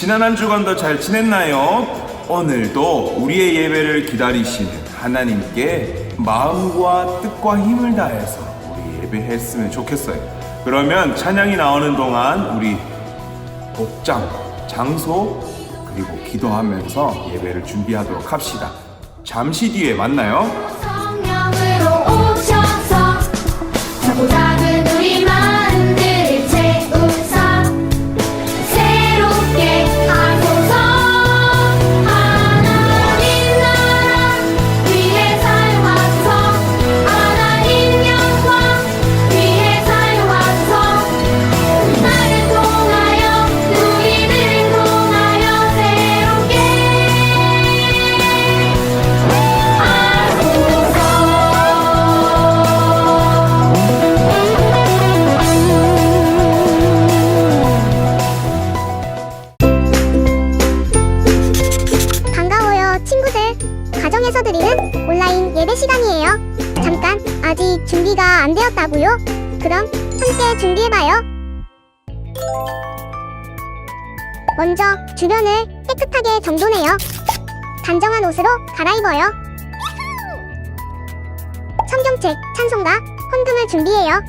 지난 한 주간도 잘 지냈나요? 오늘도 우리의 예배를 기다리시는 하나님께 마음과 뜻과 힘을 다해서 우리 예배했으면 좋겠어요. 그러면 찬양이 나오는 동안 우리 복장, 장소, 그리고 기도하면서 예배를 준비하도록 합시다. 잠시 뒤에 만나요. 성령으로 오셔서 작고 작은 우리 마음들을 채우사 새롭게 하소서. 하나님 나라 위해 사용하소서. 하나님 영광 위해 사용하소서. 나를 통하여 우리들을 통하여 새롭게 반가워요, 친구들. 가정에서 드리는 온라인 예배 시간이에요. 잠깐, 아직 준비가 안 되었다고요? 그럼 함께 준비해봐요. 먼저 주변을 깨끗하게 정돈해요. 단정한 옷으로 갈아입어요. 성경책, 찬송가, 헌금을 준비해요.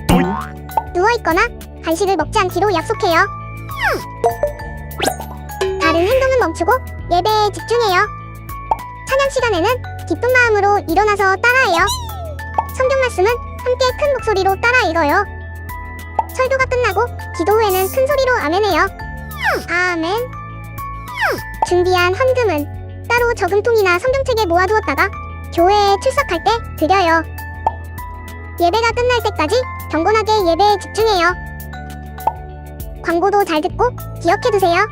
누워있거나 간식을 먹지 않기로 약속해요. 다른 행동은 멈추고 예배에 집중해요. 찬양 시간에는 기쁜 마음으로 일어나서 따라해요. 성경 말씀은 함께 큰 목소리로 따라 읽어요. 설교가 끝나고 기도 후에는 큰 소리로 아멘해요. 아멘. 준비한 헌금은 따로 저금통이나 성경책에 모아두었다가 교회에 출석할 때 드려요. 예배가 끝날 때까지 경건하게 예배에 집중해요. 광고도 잘 듣고 기억해두세요.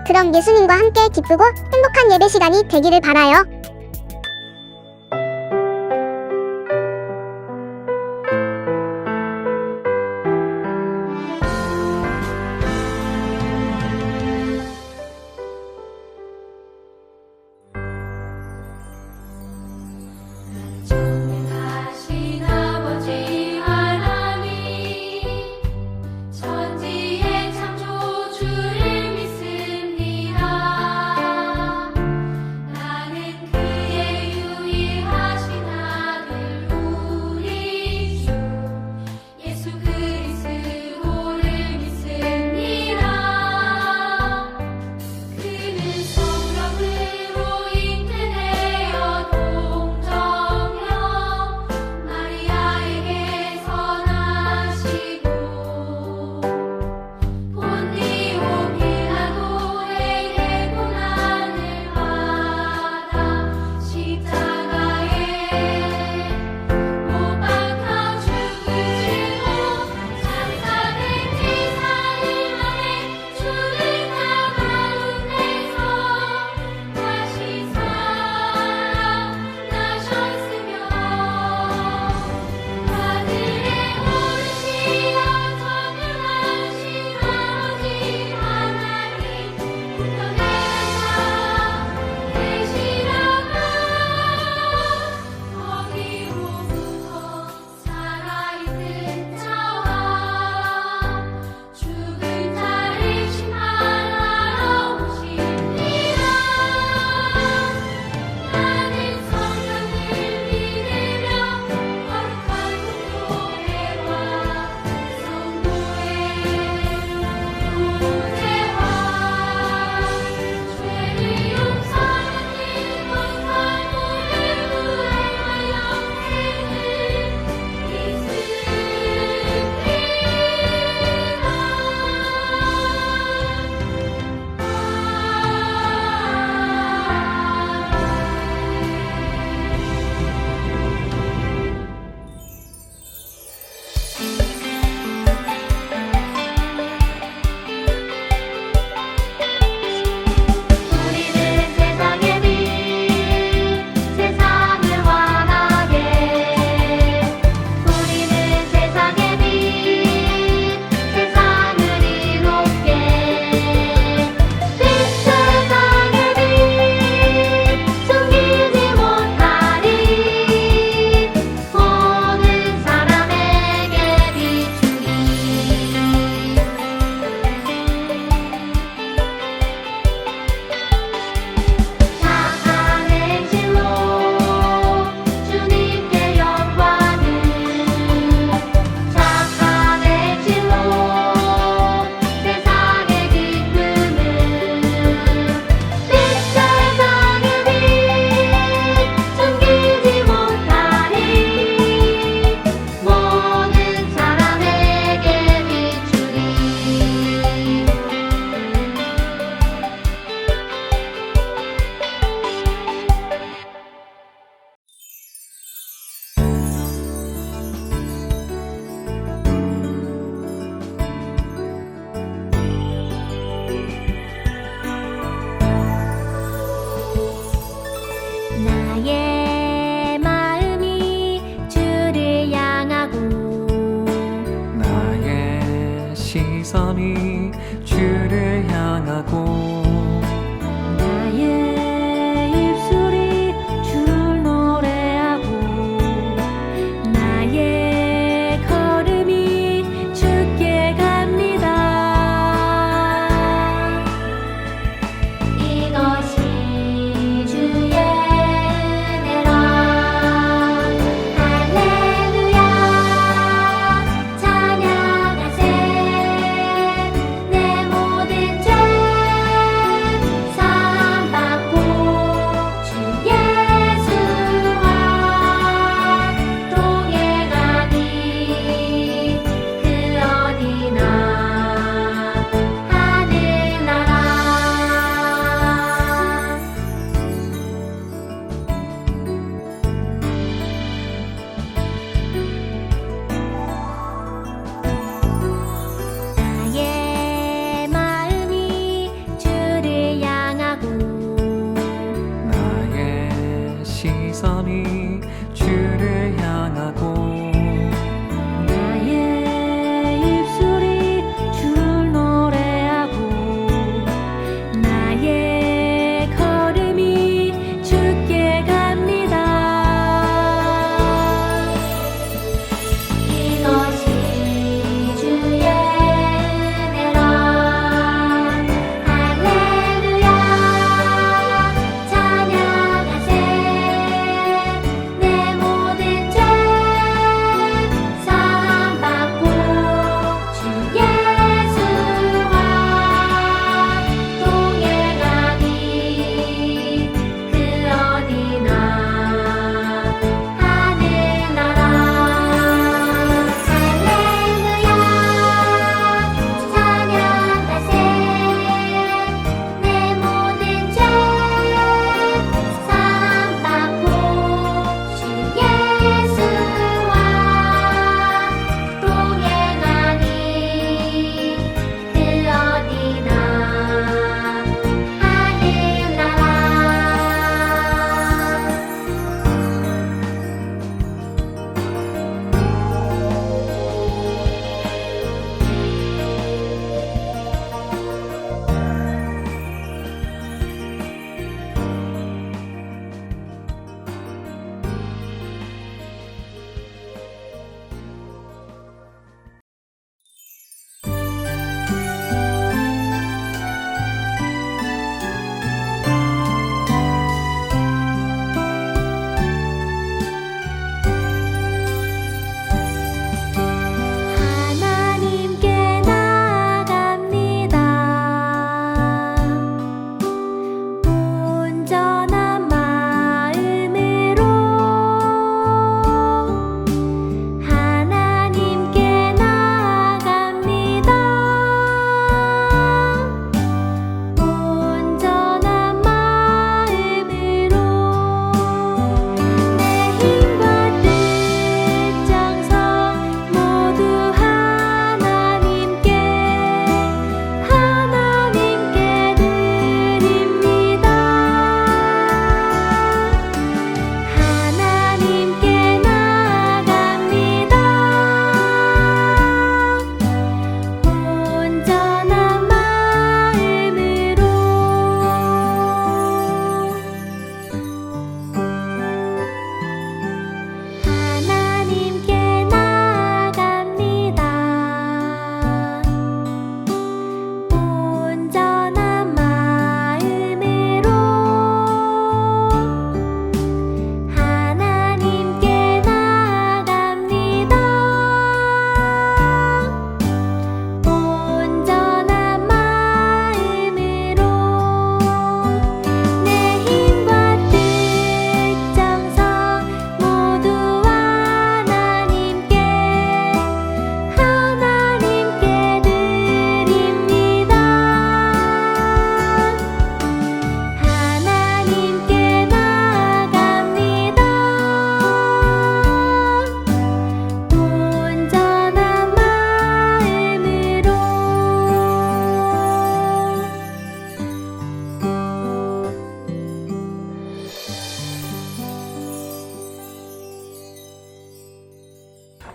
그럼 예수님과 함께 기쁘고 행복한 예배 시간이 되기를 바라요. 전능하신 아버지 하나님 천지의 창조주를 믿습니다. 나는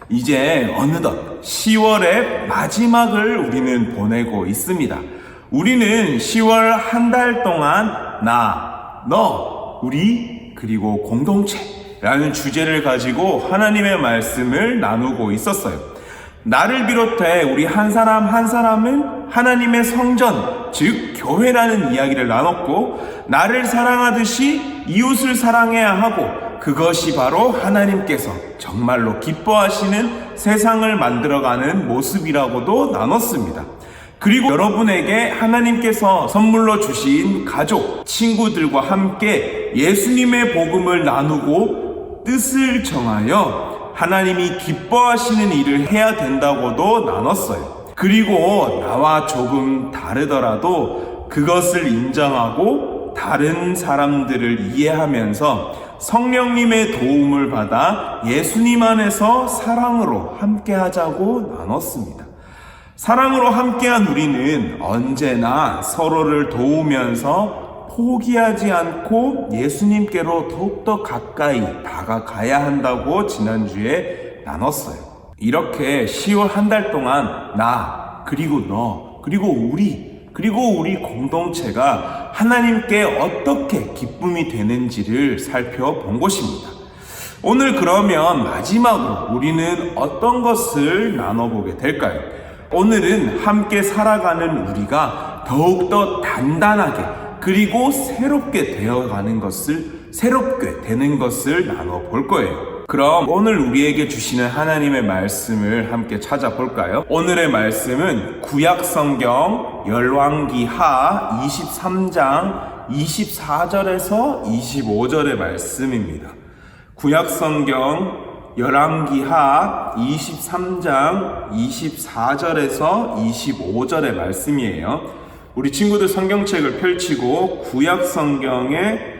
이제 어느덧 10월의 마지막을 우리는 보내고 있습니다. 우리는 10월 한 달 동안 나, 너, 우리, 그리고 공동체라는 주제를 가지고 하나님의 말씀을 나누고 있었어요. 나를 비롯해 우리 한 사람 한 사람은 하나님의 성전, 즉 교회라는 이야기를 나눴고, 나를 사랑하듯이 이웃을 사랑해야 하고, 그것이 바로 하나님께서 정말로 기뻐하시는 세상을 만들어가는 모습이라고도 나눴습니다. 그리고 여러분에게 하나님께서 선물로 주신 가족, 친구들과 함께 예수님의 복음을 나누고 뜻을 정하여 하나님이 기뻐하시는 일을 해야 된다고도 나눴어요. 그리고 나와 조금 다르더라도 그것을 인정하고 다른 사람들을 이해하면서 성령님의 도움을 받아 예수님 안에서 사랑으로 함께 하자고 나눴습니다. 사랑으로 함께한 우리는 언제나 서로를 도우면서 포기하지 않고 예수님께로 더욱더 가까이 다가가야 한다고 지난주에 나눴어요. 이렇게 10월 한 달 동안 나, 그리고 너, 그리고 우리 공동체가 하나님께 어떻게 기쁨이 되는지를 살펴본 것입니다. 오늘 그러면 마지막으로 우리는 어떤 것을 나눠보게 될까요? 오늘은 함께 살아가는 우리가 더욱더 단단하게 그리고 새롭게 되는 것을 나눠볼 거예요. 그럼 오늘 우리에게 주시는 하나님의 말씀을 함께 찾아볼까요? 오늘의 말씀은 구약성경 열왕기하 23장 24절에서 25절의 말씀입니다. 구약성경 열왕기하 23장 24절에서 25절의 말씀이에요. 우리 친구들 성경책을 펼치고 구약성경의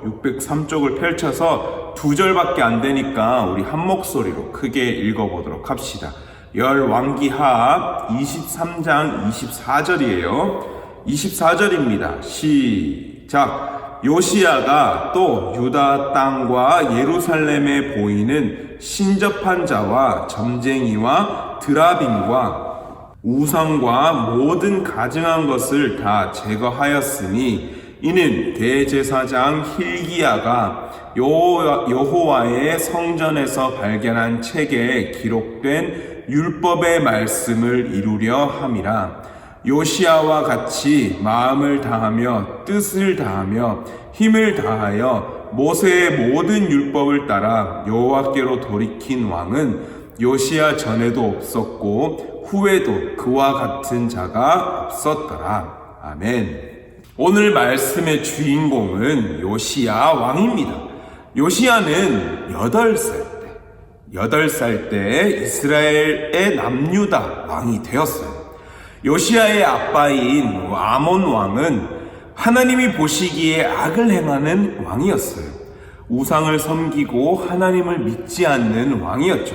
603쪽을 펼쳐서 2절밖에 안 되니까 우리 한 목소리로 크게 읽어보도록 합시다. 열왕기하 23장 24절이에요. 24절입니다. 시작. 요시야가 또 유다 땅과 예루살렘에 보이는 신접한 자와 점쟁이와 드라빔과 우상과 모든 가증한 것을 다 제거하였으니 이는 대제사장 힐기야가 여호와의 성전에서 발견한 책에 기록된 율법의 말씀을 이루려 함이라. 요시야와 같이 마음을 다하며 뜻을 다하며 힘을 다하여 모세의 모든 율법을 따라 여호와께로 돌이킨 왕은 요시야 전에도 없었고 후에도 그와 같은 자가 없었더라. 아멘. 오늘 말씀의 주인공은 요시야 왕입니다. 요시야는 8살 때 이스라엘의 남유다 왕이 되었어요. 요시야의 아빠인 아몬 왕은 하나님이 보시기에 악을 행하는 왕이었어요. 우상을 섬기고 하나님을 믿지 않는 왕이었죠.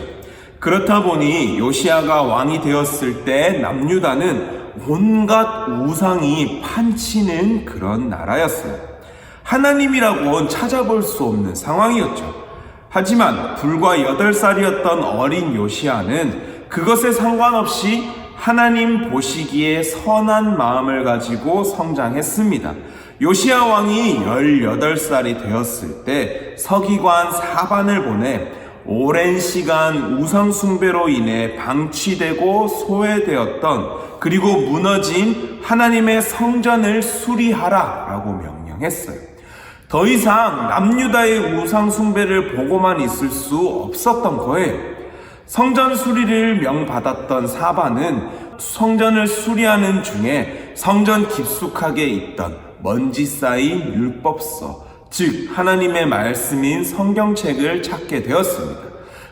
그렇다 보니 요시야가 왕이 되었을 때 남유다는 온갖 우상이 판치는 그런 나라였어요. 하나님이라고는 찾아볼 수 없는 상황이었죠. 하지만 불과 8살이었던 어린 요시야는 그것에 상관없이 하나님 보시기에 선한 마음을 가지고 성장했습니다. 요시야 왕이 18살이 되었을 때 서기관 사반을 보내 오랜 시간 우상 숭배로 인해 방치되고 소외되었던 그리고 무너진 하나님의 성전을 수리하라 라고 명령했어요. 더 이상 남유다의 우상 숭배를 보고만 있을 수 없었던 거예요. 성전 수리를 명받았던 사반은 성전을 수리하는 중에 성전 깊숙하게 있던 먼지 쌓인 율법서, 즉 하나님의 말씀인 성경책을 찾게 되었습니다.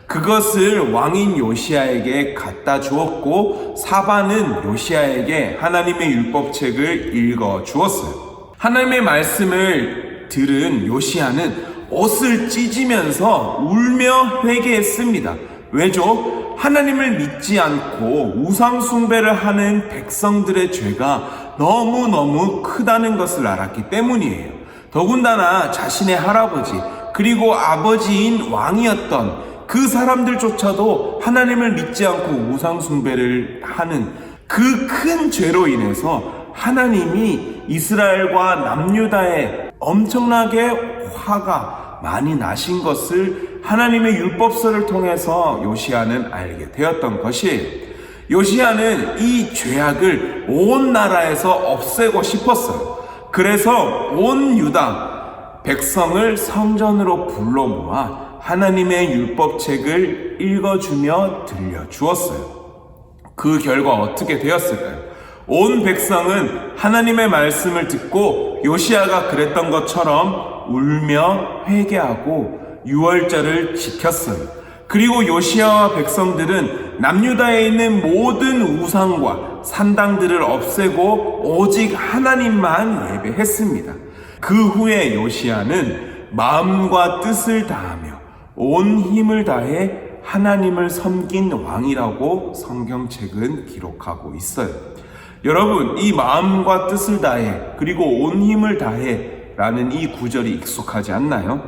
그것을 왕인 요시야에게 갖다 주었고 사반은 요시야에게 하나님의 율법책을 읽어 주었어요. 하나님의 말씀을 들은 요시야는 옷을 찢으면서 울며 회개했습니다. 왜죠? 하나님을 믿지 않고 우상 숭배를 하는 백성들의 죄가 너무너무 크다는 것을 알았기 때문이에요. 더군다나 자신의 할아버지 그리고 아버지인 왕이었던 그 사람들조차도 하나님을 믿지 않고 우상 숭배를 하는 그 큰 죄로 인해서 하나님이 이스라엘과 남유다에 엄청나게 화가 많이 나신 것을 하나님의 율법서를 통해서 요시야는 알게 되었던 것이에요. 요시야는 이 죄악을 온 나라에서 없애고 싶었어요. 그래서 온 유다 백성을 성전으로 불러 모아 하나님의 율법책을 읽어주며 들려주었어요. 그 결과 어떻게 되었을까요? 온 백성은 하나님의 말씀을 듣고 요시야가 그랬던 것처럼 울며 회개하고 유월절을 지켰어요. 그리고 요시야와 백성들은 남유다에 있는 모든 우상과 산당들을 없애고 오직 하나님만 예배했습니다. 그 후에 요시야는 마음과 뜻을 다하며 온 힘을 다해 하나님을 섬긴 왕이라고 성경책은 기록하고 있어요. 여러분, 이 마음과 뜻을 다해 그리고 온 힘을 다해 라는 이 구절이 익숙하지 않나요?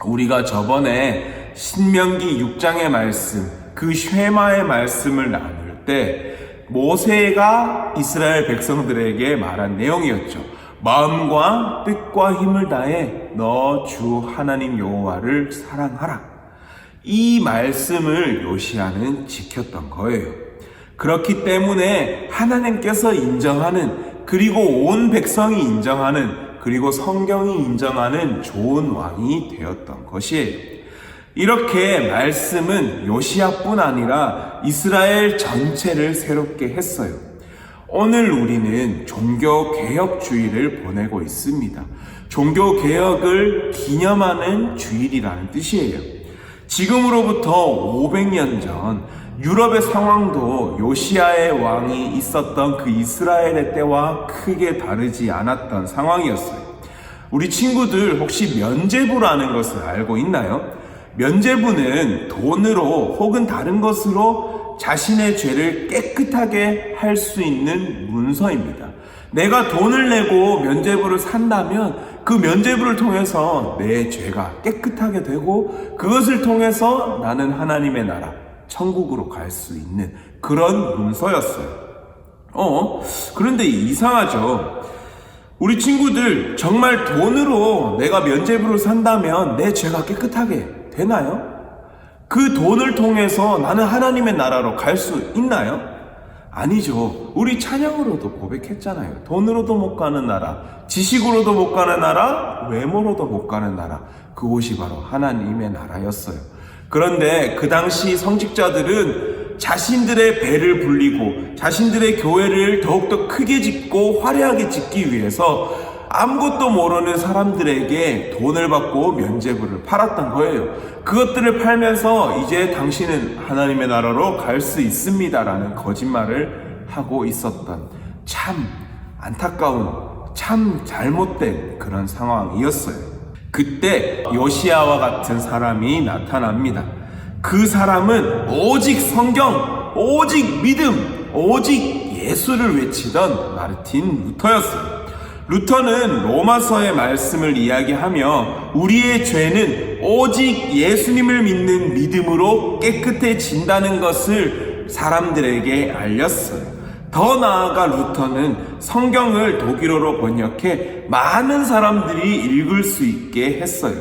우리가 저번에 신명기 6장의 말씀, 그 쉐마의 말씀을 나눌 때 모세가 이스라엘 백성들에게 말한 내용이었죠. 마음과 뜻과 힘을 다해 너 주 하나님 여호와를 사랑하라. 이 말씀을 요시야는 지켰던 거예요. 그렇기 때문에 하나님께서 인정하는, 그리고 온 백성이 인정하는, 그리고 성경이 인정하는 좋은 왕이 되었던 것이에요. 이렇게 말씀은 요시야뿐 아니라 이스라엘 전체를 새롭게 했어요. 오늘 우리는 종교개혁주의를 보내고 있습니다. 종교개혁을 기념하는 주일이라는 뜻이에요. 지금으로부터 500년 전 유럽의 상황도 요시야의 왕이 있었던 그 이스라엘의 때와 크게 다르지 않았던 상황이었어요. 우리 친구들 혹시 면죄부라는 것을 알고 있나요? 면죄부는 돈으로 혹은 다른 것으로 자신의 죄를 깨끗하게 할 수 있는 문서입니다. 내가 돈을 내고 면죄부를 산다면 그 면죄부를 통해서 내 죄가 깨끗하게 되고 그것을 통해서 나는 하나님의 나라, 천국으로 갈 수 있는 그런 문서였어요. 그런데 이상하죠. 우리 친구들 정말 돈으로 내가 면죄부를 산다면 내 죄가 깨끗하게 되나요? 그 돈을 통해서 나는 하나님의 나라로 갈 수 있나요? 아니죠. 우리 찬양으로도 고백했잖아요. 돈으로도 못 가는 나라, 지식으로도 못 가는 나라, 외모로도 못 가는 나라, 그곳이 바로 하나님의 나라였어요. 그런데 그 당시 성직자들은 자신들의 배를 불리고 자신들의 교회를 더욱더 크게 짓고 화려하게 짓기 위해서 아무것도 모르는 사람들에게 돈을 받고 면죄부를 팔았던 거예요. 그것들을 팔면서 이제 당신은 하나님의 나라로 갈 수 있습니다라는 거짓말을 하고 있었던 참 안타까운, 참 잘못된 그런 상황이었어요. 그때 요시야와 같은 사람이 나타납니다. 그 사람은 오직 성경, 오직 믿음, 오직 예수를 외치던 마르틴 루터였어요. 루터는 로마서의 말씀을 이야기하며 우리의 죄는 오직 예수님을 믿는 믿음으로 깨끗해진다는 것을 사람들에게 알렸어요. 더 나아가 루터는 성경을 독일어로 번역해 많은 사람들이 읽을 수 있게 했어요.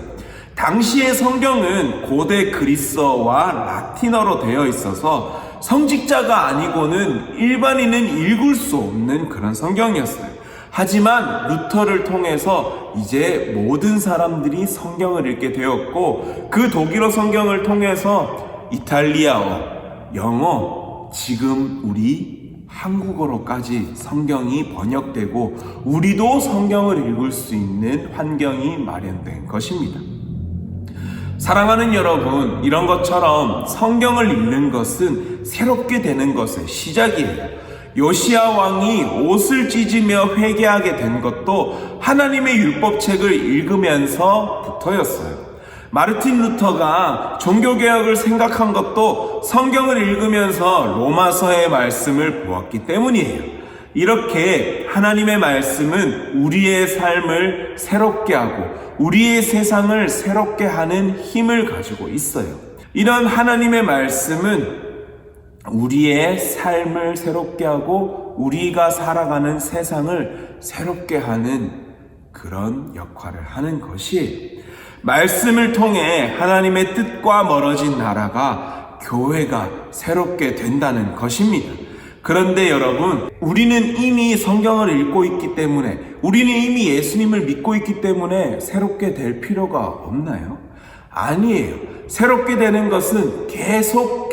당시의 성경은 고대 그리스어와 라틴어로 되어 있어서 성직자가 아니고는 일반인은 읽을 수 없는 그런 성경이었어요. 하지만 루터를 통해서 이제 모든 사람들이 성경을 읽게 되었고 그 독일어 성경을 통해서 이탈리아어, 영어, 지금 우리 한국어로까지 성경이 번역되고 우리도 성경을 읽을 수 있는 환경이 마련된 것입니다. 사랑하는 여러분, 이런 것처럼 성경을 읽는 것은 새롭게 되는 것의 시작이에요. 요시야 왕이 옷을 찢으며 회개하게 된 것도 하나님의 율법책을 읽으면서부터였어요. 마르틴 루터가 종교개혁을 생각한 것도 성경을 읽으면서 로마서의 말씀을 보았기 때문이에요. 이렇게 하나님의 말씀은 우리의 삶을 새롭게 하고 우리의 세상을 새롭게 하는 힘을 가지고 있어요. 이런 하나님의 말씀은 우리의 삶을 새롭게 하고 우리가 살아가는 세상을 새롭게 하는 그런 역할을 하는 것이에요. 말씀을 통해 하나님의 뜻과 멀어진 나라가 교회가 새롭게 된다는 것입니다. 그런데 여러분, 우리는 이미 성경을 읽고 있기 때문에, 우리는 이미 예수님을 믿고 있기 때문에 새롭게 될 필요가 없나요? 아니에요. 새롭게 되는 것은 계속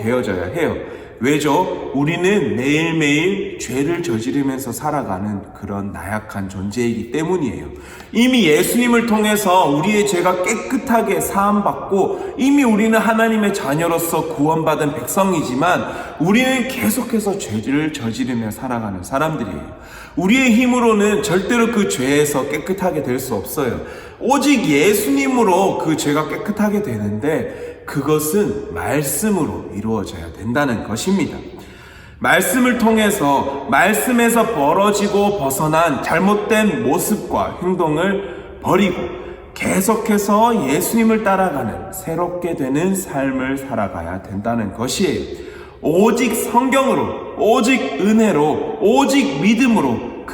되어져야 해요. 왜죠? 우리는 매일매일 죄를 저지르면서 살아가는 그런 나약한 존재이기 때문이에요. 이미 예수님을 통해서 우리의 죄가 깨끗하게 사함받고 이미 우리는 하나님의 자녀로서 구원받은 백성이지만 우리는 계속해서 죄를 저지르며 살아가는 사람들이에요. 우리의 힘으로는 절대로 그 죄에서 깨끗하게 될 수 없어요. 오직 예수님으로 그 죄가 깨끗하게 되는데 그것은 말씀으로 이루어져야 된다는 것입니다. 말씀을 통해서 말씀에서 벌어지고 벗어난 잘못된 모습과 행동을 버리고 계속해서 예수님을 따라가는 새롭게 되는 삶을 살아가야 된다는 것이에요. 오직 성경으로, 오직 은혜로, 오직 믿음으로,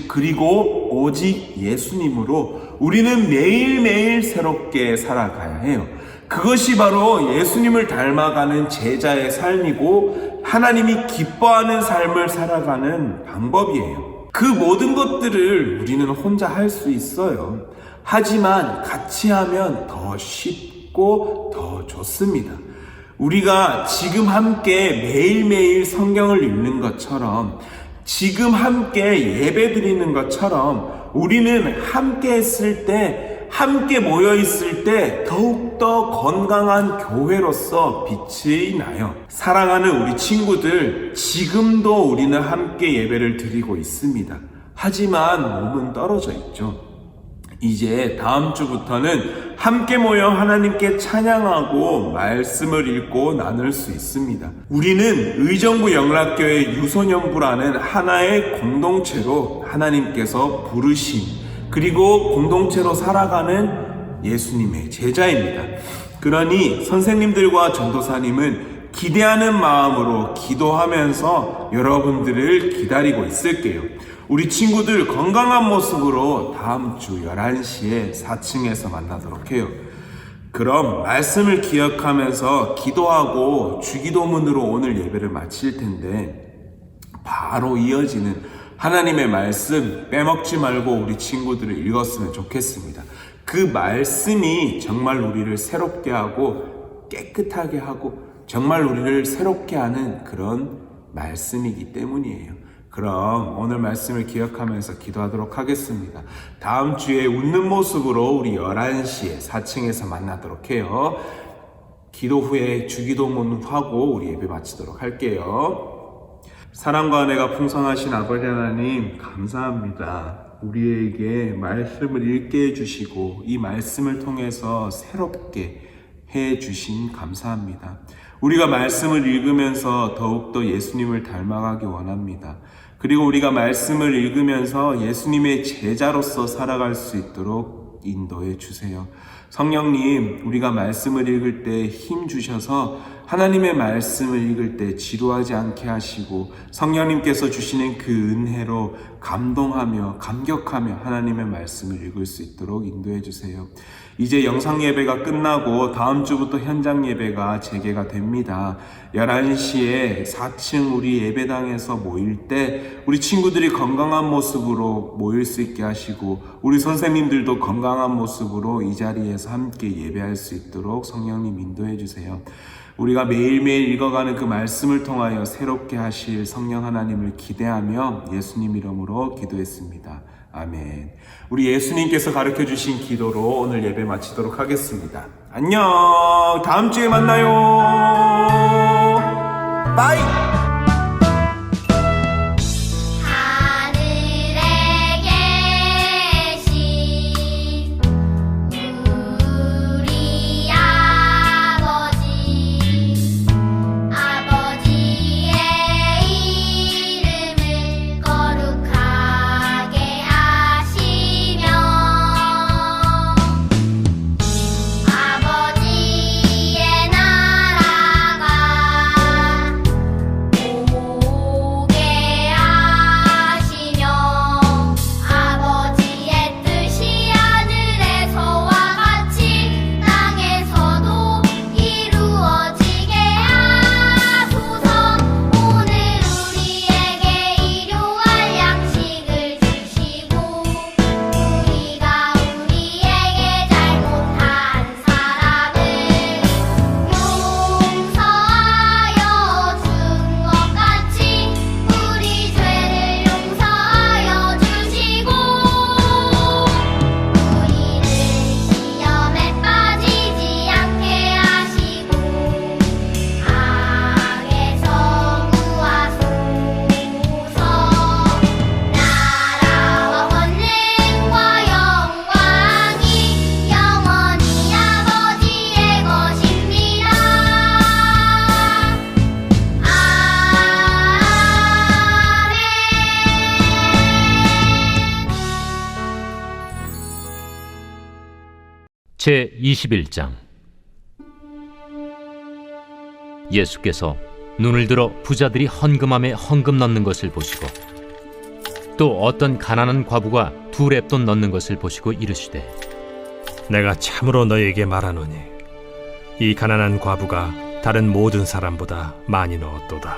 그리고 오직 예수님으로 우리는 매일매일 새롭게 살아가야 해요. 그것이 바로 예수님을 닮아가는 제자의 삶이고 하나님이 기뻐하는 삶을 살아가는 방법이에요. 그 모든 것들을 우리는 혼자 할 수 있어요. 하지만 같이 하면 더 쉽고 더 좋습니다. 우리가 지금 함께 매일매일 성경을 읽는 것처럼, 지금 함께 예배 드리는 것처럼 우리는 함께 했을 때, 함께 모여 있을 때 더욱더 건강한 교회로서 빛이 나요. 사랑하는 우리 친구들, 지금도 우리는 함께 예배를 드리고 있습니다. 하지만 몸은 떨어져 있죠. 이제 다음 주부터는 함께 모여 하나님께 찬양하고 말씀을 읽고 나눌 수 있습니다. 우리는 의정부 영락교회 유소년부라는 하나의 공동체로 하나님께서 부르신, 그리고 공동체로 살아가는 예수님의 제자입니다. 그러니 선생님들과 전도사님은 기대하는 마음으로 기도하면서 여러분들을 기다리고 있을게요. 우리 친구들 건강한 모습으로 다음 주 11시에 4층에서 만나도록 해요. 그럼 말씀을 기억하면서 기도하고 주기도문으로 오늘 예배를 마칠 텐데 바로 이어지는 하나님의 말씀 빼먹지 말고 우리 친구들을 읽었으면 좋겠습니다. 그 말씀이 정말 우리를 새롭게 하고 깨끗하게 하고 정말 우리를 새롭게 하는 그런 말씀이기 때문이에요. 그럼 오늘 말씀을 기억하면서 기도하도록 하겠습니다. 다음 주에 웃는 모습으로 우리 11시에 4층에서 만나도록 해요. 기도 후에 주기도문 하고 우리 예배 마치도록 할게요. 사랑과 은혜가 풍성하신 아버지 하나님, 감사합니다. 우리에게 말씀을 읽게 해주시고 이 말씀을 통해서 새롭게 해주신 감사합니다. 우리가 말씀을 읽으면서 더욱더 예수님을 닮아가기 원합니다. 그리고 우리가 말씀을 읽으면서 예수님의 제자로서 살아갈 수 있도록 인도해 주세요. 성령님, 우리가 말씀을 읽을 때 힘 주셔서 하나님의 말씀을 읽을 때 지루하지 않게 하시고 성령님께서 주시는 그 은혜로 감동하며 감격하며 하나님의 말씀을 읽을 수 있도록 인도해 주세요. 이제 영상 예배가 끝나고 다음 주부터 현장 예배가 재개가 됩니다. 11시에 4층 우리 예배당에서 모일 때 우리 친구들이 건강한 모습으로 모일 수 있게 하시고 우리 선생님들도 건강한 모습으로 이 자리에서 함께 예배할 수 있도록 성령님 인도해 주세요. 우리가 매일매일 읽어가는 그 말씀을 통하여 새롭게 하실 성령 하나님을 기대하며 예수님 이름으로 기도했습니다. 아멘. 우리 예수님께서 가르쳐 주신 기도로 오늘 예배 마치도록 하겠습니다. 안녕. 다음 주에 만나요. 바이. 아버지의 이름을 제21장. 예수께서 눈을 들어 부자들이 헌금함에 헌금 넣는 것을 보시고 또 어떤 가난한 과부가 2렙돈 넣는 것을 보시고 이르시되, 내가 참으로 너희에게 말하노니 이 가난한 과부가 다른 모든 사람보다 많이 넣었도다.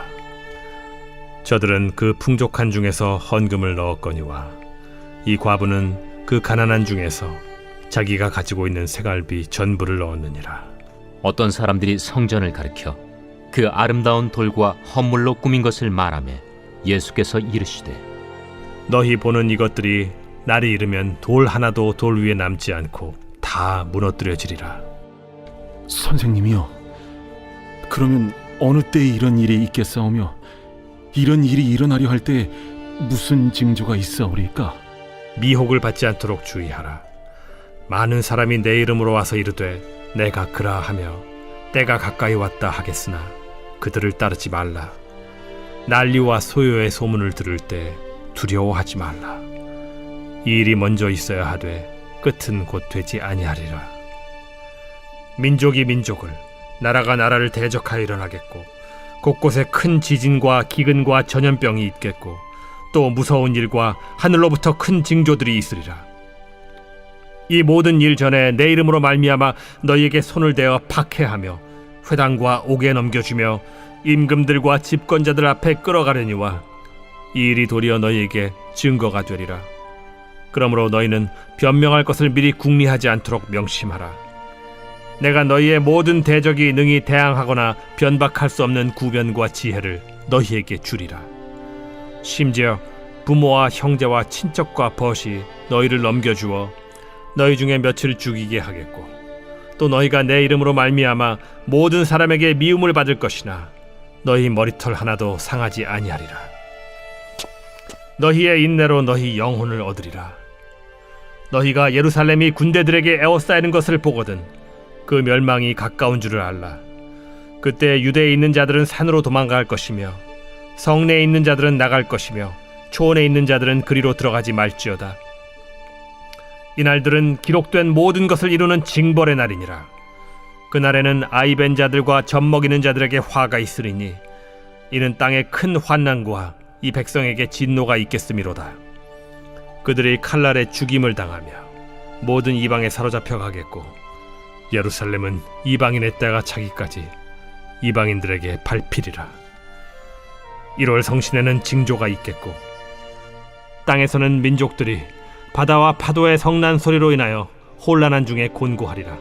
저들은 그 풍족한 중에서 헌금을 넣었거니와 이 과부는 그 가난한 중에서 자기가 가지고 있는 생활비 전부를 넣었느니라. 어떤 사람들이 성전을 가리켜 그 아름다운 돌과 헌물로 꾸민 것을 말하며 예수께서 이르시되, 너희 보는 이것들이 날이 이르면 돌 하나도 돌 위에 남지 않고 다 무너뜨려지리라. 선생님이요, 그러면 어느 때에 이런 일이 있겠사오며 이런 일이 일어나려 할 때 무슨 징조가 있사오리까? 미혹을 받지 않도록 주의하라. 많은 사람이 내 이름으로 와서 이르되 내가 그라하며 때가 가까이 왔다 하겠으나 그들을 따르지 말라. 난리와 소요의 소문을 들을 때 두려워하지 말라. 이 일이 먼저 있어야 하되 끝은 곧 되지 아니하리라. 민족이 민족을, 나라가 나라를 대적하여 일어나겠고 곳곳에 큰 지진과 기근과 전염병이 있겠고 또 무서운 일과 하늘로부터 큰 징조들이 있으리라. 이 모든 일 전에 내 이름으로 말미암아 너희에게 손을 대어 박해하며 회당과 옥에 넘겨주며 임금들과 집권자들 앞에 끌어가려니와 이 일이 도리어 너희에게 증거가 되리라. 그러므로 너희는 변명할 것을 미리 궁리하지 않도록 명심하라. 내가 너희의 모든 대적이 능히 대항하거나 변박할 수 없는 구변과 지혜를 너희에게 주리라. 심지어 부모와 형제와 친척과 벗이 너희를 넘겨주어 너희 중에 며칠 죽이게 하겠고 또 너희가 내 이름으로 말미암아 모든 사람에게 미움을 받을 것이나 너희 머리털 하나도 상하지 아니하리라. 너희의 인내로 너희 영혼을 얻으리라. 너희가 예루살렘이 군대들에게 에워싸이는 것을 보거든 그 멸망이 가까운 줄을 알라. 그때 유대에 있는 자들은 산으로 도망갈 것이며 성내에 있는 자들은 나갈 것이며 초원에 있는 자들은 그리로 들어가지 말지어다. 이날들은 기록된 모든 것을 이루는 징벌의 날이니라. 그날에는 아이벤 자들과 젖먹이는 자들에게 화가 있으리니 이는 땅에 큰 환난과 이 백성에게 진노가 있겠음이로다. 그들이 칼날에 죽임을 당하며 모든 이방에 사로잡혀 가겠고 예루살렘은 이방인의 때가 차기까지 이방인들에게 밟히리라. 1월 성신에는 징조가 있겠고 땅에서는 민족들이 바다와 파도의 성난 소리로 인하여 혼란한 중에 곤고하리라.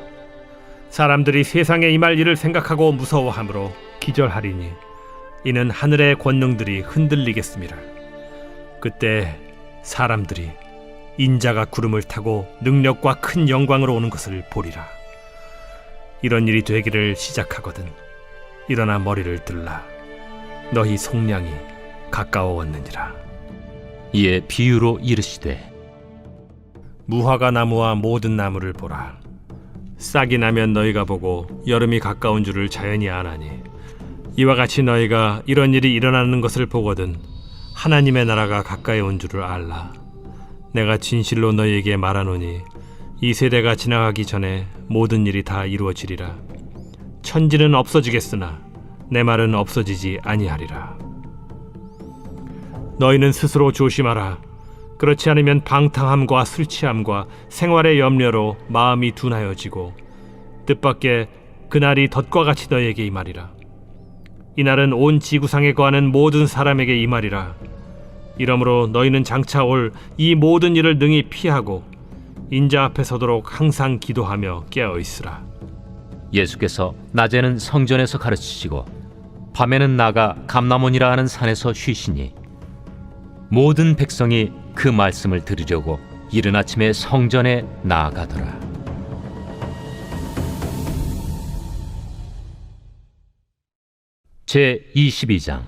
사람들이 세상에 임할 일을 생각하고 무서워하므로 기절하리니 이는 하늘의 권능들이 흔들리겠습니다. 그때 사람들이 인자가 구름을 타고 능력과 큰 영광으로 오는 것을 보리라. 이런 일이 되기를 시작하거든 일어나 머리를 들라. 너희 속량이 가까워왔느니라. 이에 비유로 이르시되, 무화과 나무와 모든 나무를 보라. 싹이 나면 너희가 보고 여름이 가까운 줄을 자연히 아나니 이와 같이 너희가 이런 일이 일어나는 것을 보거든 하나님의 나라가 가까이 온 줄을 알라. 내가 진실로 너희에게 말하노니 이 세대가 지나가기 전에 모든 일이 다 이루어지리라. 천지는 없어지겠으나 내 말은 없어지지 아니하리라. 너희는 스스로 조심하라. 그렇지 않으면 방탕함과 술 취함과 생활의 염려로 마음이 둔하여지고 뜻밖의 그날이 덫과 같이 너희에게 임하리라. 이날은 온 지구상에 거하는 모든 사람에게 임하리라. 이러므로 너희는 장차 올 이 모든 일을 능히 피하고 인자 앞에 서도록 항상 기도하며 깨어있으라. 예수께서 낮에는 성전에서 가르치시고 밤에는 나가 감람원이라 하는 산에서 쉬시니 모든 백성이 그 말씀을 들으려고 이른 아침에 성전에 나아가더라. 제22장.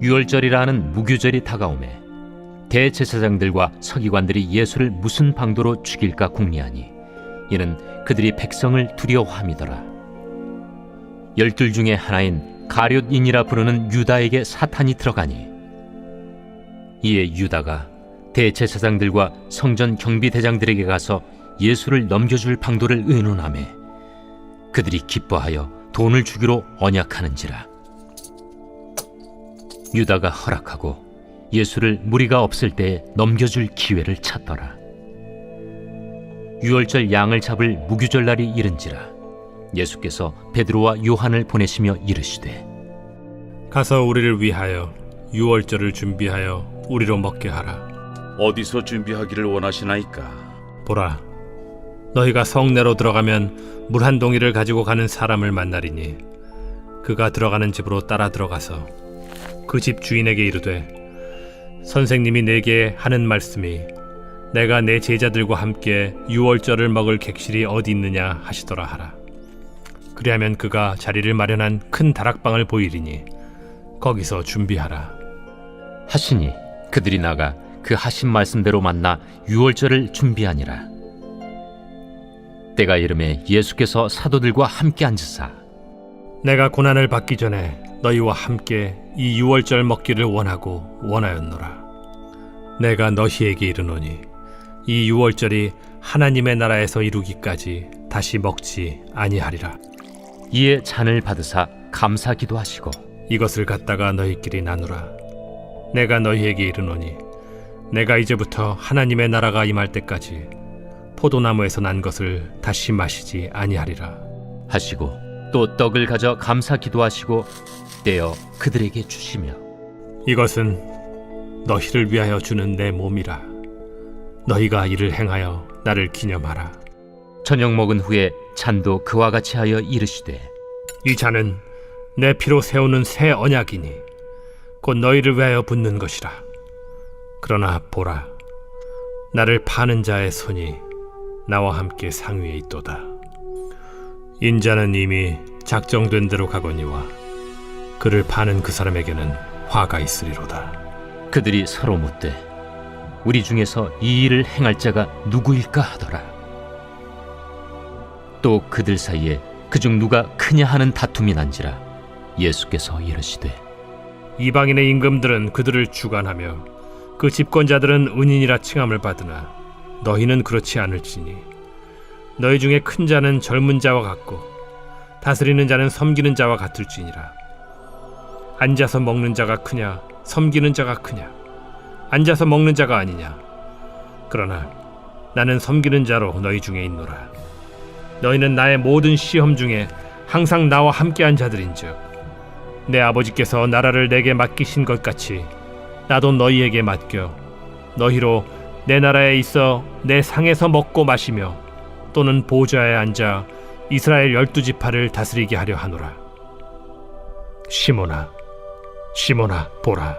유월절이라 하는 무교절이 다가오매 대제사장들과 서기관들이 예수를 무슨 방도로 죽일까 궁리하니 이는 그들이 백성을 두려워함이더라. 12 중에 하나인 가룟인이라 부르는 유다에게 사탄이 들어가니 이에 유다가 대제사장들과 성전 경비대장들에게 가서 예수를 넘겨줄 방도를 의논하매 그들이 기뻐하여 돈을 주기로 언약하는지라. 유다가 허락하고 예수를 무리가 없을 때에 넘겨줄 기회를 찾더라. 유월절 양을 잡을 무교절 날이 이른지라. 예수께서 베드로와 요한을 보내시며 이르시되 가서 우리를 위하여 유월절을 준비하여 우리로 먹게 하라. 어디서 준비하기를 원하시나이까? 보라, 너희가 성내로 들어가면 물 한 동이를 가지고 가는 사람을 만나리니 그가 들어가는 집으로 따라 들어가서 그 집 주인에게 이르되 선생님이 내게 하는 말씀이 내가 내 제자들과 함께 유월절을 먹을 객실이 어디 있느냐 하시더라 하라. 그리하면 그가 자리를 마련한 큰 다락방을 보이리니 거기서 준비하라 하시니 그들이 나가 그 하신 말씀대로 만나 유월절을 준비하니라. 때가 이름에 예수께서 사도들과 함께 앉으사 내가 고난을 받기 전에 너희와 함께 이 유월절 먹기를 원하고 원하였노라. 내가 너희에게 이르노니 이 유월절이 하나님의 나라에서 이루기까지 다시 먹지 아니하리라. 이에 잔을 받으사 감사 기도하시고 이것을 갖다가 너희끼리 나누라. 내가 너희에게 이르노니 내가 이제부터 하나님의 나라가 임할 때까지 포도나무에서 난 것을 다시 마시지 아니하리라 하시고 또 떡을 가져 감사 기도하시고 떼어 그들에게 주시며 이것은 너희를 위하여 주는 내 몸이라. 너희가 이를 행하여 나를 기념하라. 저녁 먹은 후에 잔도 그와 같이 하여 이르시되 이 잔은 내 피로 세우는 새 언약이니 곧 너희를 위하여 붓는 것이라. 그러나 보라, 나를 파는 자의 손이 나와 함께 상위에 있도다. 인자는 이미 작정된 대로 가거니와 그를 파는 그 사람에게는 화가 있으리로다. 그들이 서로 묻되 우리 중에서 이 일을 행할 자가 누구일까 하더라. 또 그들 사이에 그중 누가 크냐 하는 다툼이 난지라. 예수께서 이르시되 이방인의 임금들은 그들을 주관하며 그 집권자들은 은인이라 칭함을 받으나 너희는 그렇지 않을지니 너희 중에 큰 자는 젊은 자와 같고 다스리는 자는 섬기는 자와 같을지니라. 앉아서 먹는 자가 크냐 섬기는 자가 크냐? 앉아서 먹는 자가 아니냐? 그러나 나는 섬기는 자로 너희 중에 있노라. 너희는 나의 모든 시험 중에 항상 나와 함께한 자들인즉 내 아버지께서 나라를 내게 맡기신 것 같이 나도 너희에게 맡겨 너희로 내 나라에 있어 내 상에서 먹고 마시며 또는 보좌에 앉아 이스라엘 12지파를 다스리게 하려 하노라. 시몬아, 시몬아, 보라,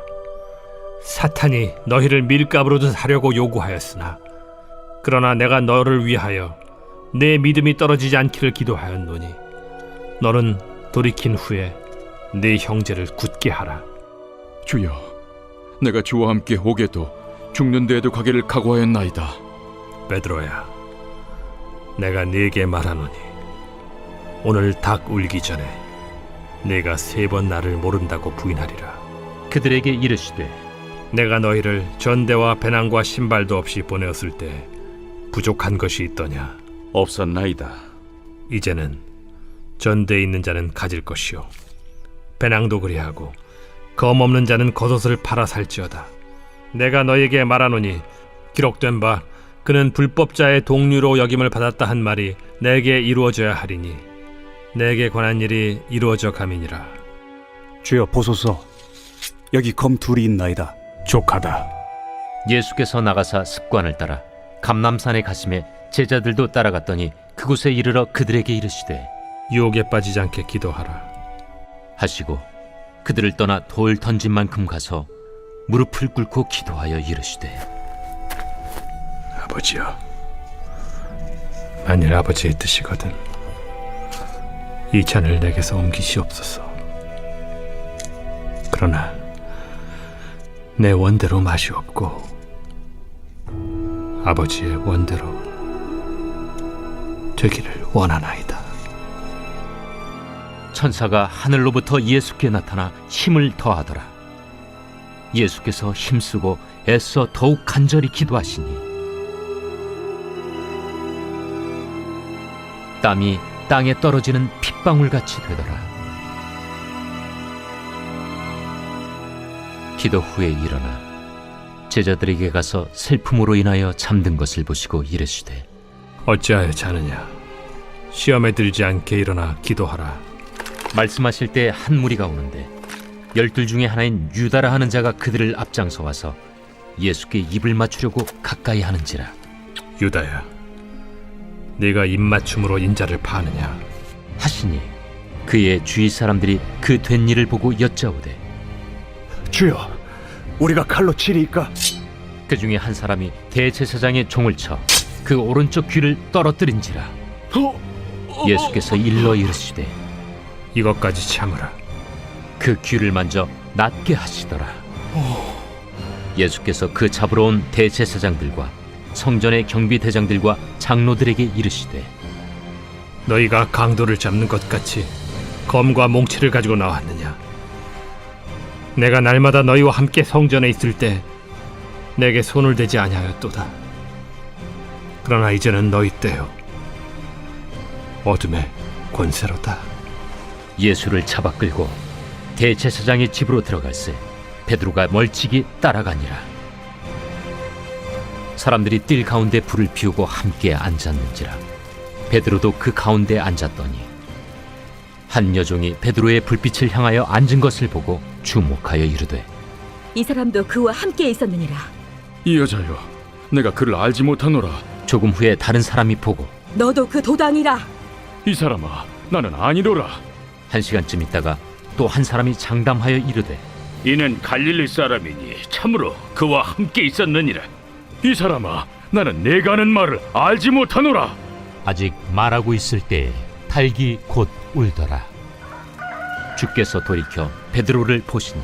사탄이 너희를 밀가부르듯 하려고 요구하였으나 그러나 내가 너를 위하여 내 믿음이 떨어지지 않기를 기도하였노니 너는 돌이킨 후에 네 형제를 굳게 하라. 주여, 내가 주와 함께 오게도 죽는 데에도 가기를 각오하였나이다. 베드로야, 내가 네게 말하노니 오늘 닭 울기 전에 네가 3번 나를 모른다고 부인하리라. 그들에게 이르시되 내가 너희를 전대와 배낭과 신발도 없이 보내었을 때 부족한 것이 있더냐? 없었나이다. 이제는 전대에 있는 자는 가질 것이요 배낭도 그리하고 검 없는 자는 겉옷을 팔아 살지어다. 내가 너에게 말하노니 기록된 바 그는 불법자의 동류로 여김을 받았다 한 말이 내게 이루어져야 하리니 내게 관한 일이 이루어져 감이니라. 주여 보소서, 여기 검 둘이 있나이다. 족하다. 예수께서 나가사 습관을 따라 감람산에 가심에 제자들도 따라갔더니 그곳에 이르러 그들에게 이르시되 유혹에 빠지지 않게 기도하라 하시고 그들을 떠나 돌 던진 만큼 가서 무릎을 꿇고 기도하여 이르시되 아버지여, 만일 아버지의 뜻이거든 이 잔을 내게서 옮기시옵소서. 그러나 내 원대로 마시옵고 아버지의 원대로 되기를 원하나이다. 천사가 하늘로부터 예수께 나타나 힘을 더하더라. 예수께서 힘쓰고 애써 더욱 간절히 기도하시니 땀이 땅에 떨어지는 핏방울같이 되더라. 기도 후에 일어나 제자들에게 가서 슬픔으로 인하여 잠든 것을 보시고 이르시되 어찌하여 자느냐? 시험에 들지 않게 일어나 기도하라. 말씀하실 때 한 무리가 오는데 12 중에 하나인 유다라 하는 자가 그들을 앞장서 와서 예수께 입을 맞추려고 가까이 하는지라. 유다야, 네가 입맞춤으로 인자를 파느냐? 하시니 그의 주위 사람들이 그 된 일을 보고 여짜오되 주여, 우리가 칼로 치리이까? 그 중에 한 사람이 대제사장의 종을 쳐 그 오른쪽 귀를 떨어뜨린지라. 예수께서 일러 이르시되 이것까지 참으라. 그 귀를 만져 낫게 하시더라. 예수께서 그 잡으러 온 대제사장들과 성전의 경비대장들과 장로들에게 이르시되 너희가 강도를 잡는 것 같이 검과 몽치를 가지고 나왔느냐? 내가 날마다 너희와 함께 성전에 있을 때 내게 손을 대지 아니하였도다. 그러나 이제는 너희 때요, 어둠의 권세로다. 예수를 잡아 끌고 대제사장의 집으로 들어갈새 베드로가 멀찍이 따라가니라. 사람들이 뜰 가운데 불을 피우고 함께 앉았는지라. 베드로도 그 가운데 앉았더니 한 여종이 베드로의 불빛을 향하여 앉은 것을 보고 주목하여 이르되 이 사람도 그와 함께 있었느니라. 이 여자여, 내가 그를 알지 못하노라. 조금 후에 다른 사람이 보고 너도 그 도당이라. 이 사람아, 나는 아니로라. 1시간쯤 있다가 또 한 사람이 장담하여 이르되 이는 갈릴리 사람이니 참으로 그와 함께 있었느니라. 이 사람아, 나는 내가 하는 말을 알지 못하노라. 아직 말하고 있을 때에 닭이 곧 울더라. 주께서 돌이켜 베드로를 보시니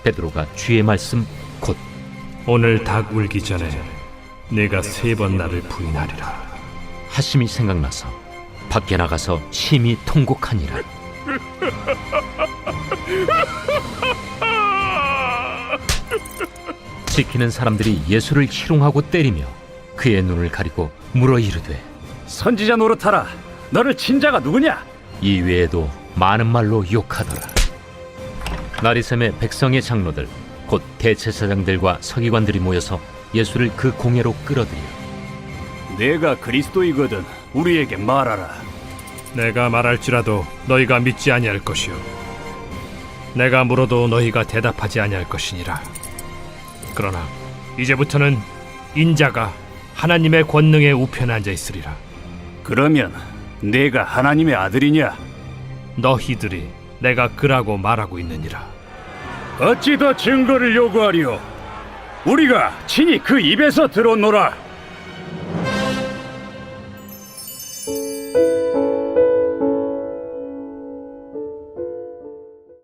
베드로가 주의 말씀 곧 오늘 닭 울기 전에 내가 3번 나를 부인하리라 하심이 생각나서 밖에 나가서 심히 통곡하니라. 지키는 사람들이 예수를 희롱하고 때리며 그의 눈을 가리고 물어 이르되 선지자 노릇하라. 너를 친 자가 누구냐? 이 외에도 많은 말로 욕하더라. 나리샘의 백성의 장로들 곧 대제사장들과 서기관들이 모여서 예수를 그 공회로 끌어들여 내가 그리스도이거든 우리에게 말하라. 내가 말할지라도 너희가 믿지 아니할 것이요, 내가 물어도 너희가 대답하지 아니할 것이니라. 그러나 이제부터는 인자가 하나님의 권능의 우편에 앉아 있으리라. 그러면 내가 하나님의 아들이냐? 너희들이 내가 그라고 말하고 있느니라. 어찌 더 증거를 요구하리오? 우리가 친히 그 입에서 들었노라.